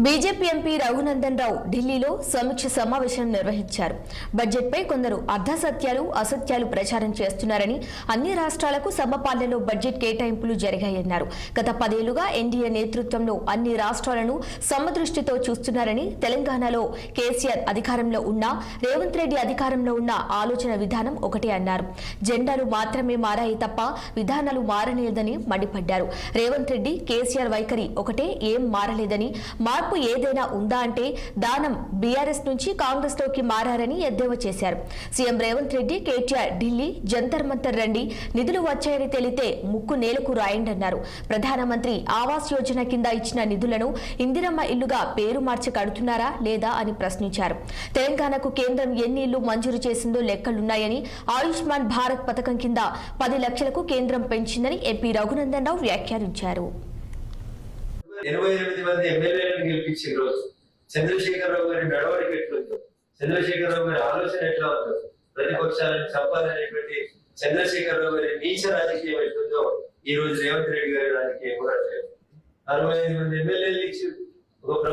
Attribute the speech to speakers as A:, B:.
A: BJP MP Raghunandan Rao ఢిల్లీలో సమీక్ష సమావేశం నిర్వహించారు. బడ్జెట్పై కొందరు అర్ధసత్యాలు అసత్యాలు ప్రచారం చేస్తున్నారని, అన్ని రాష్ట్రాలకు సమపాలనలో బడ్జెట్ కేటాయింపులు జరిగాయన్నారు. గత 10 ఏళ్లుగా ఎన్డీఏ నేతృత్వంలో అన్ని రాష్ట్రాలను సమదృష్టితో చూస్తున్నారని, తెలంగాణలో కేసీఆర్ అధికారంలో ఉన్నా రేవంత్ రెడ్డి అధికారంలో ఉన్న ఆలోచన విధానం ఒకటే అన్నారు. జెండాలు మాత్రమే మారాయి తప్ప విధానాలు మారలేదని మండిపడ్డారు. రేవంత్ రెడ్డి కేసీఆర్ వైఖరి ఒకటే, ఏం మారలేదని, మార్పు ఏదైనా ఉందా అంటే దానం బీఆర్ఎస్ నుంచి కాంగ్రెస్ లోకి మారారని ఎద్దేవా చేశారు. సీఎం రేవంత్ రెడ్డి కేటీఆర్ ఢిల్లీ జంతర్ మంతర్ రండి, నిధులు వచ్చాయని తెలితే ముక్కు నేలకు రాయండన్నారు. ప్రధానమంత్రి ఆవాస్ యోజన కింద ఇచ్చిన నిధులను ఇందిరమ్మ ఇల్లుగా పేరు మార్చి కడుతున్నారా లేదా అని ప్రశ్నించారు. తెలంగాణకు కేంద్రం ఎన్ని ఇళ్లు మంజూరు చేసిందో లెక్కలున్నాయని, ఆయుష్మాన్ భారత్ పథకం కింద 10 లక్షలకు కేంద్రం పెంచిందని ఎంపీ రఘునందన్ రావు వ్యాఖ్యానించారు.
B: 88 మంది ఎమ్మెల్యేలను గెలిపించిన రోజు చంద్రశేఖరరావు గారి నడవడిక ఎట్లుందో, చంద్రశేఖరరావు గారి ఆలోచన ఎట్లా ఉందో, ప్రతిపక్షాలను చంపాలనేటువంటి చంద్రశేఖరరావు గారి నీచ రాజకీయం ఎట్లుందో ఈ రోజు రేవంత్ రెడ్డి గారి రాజకీయం కూడా 65 మంది ఎమ్మెల్యేలు ఇచ్చి ఒక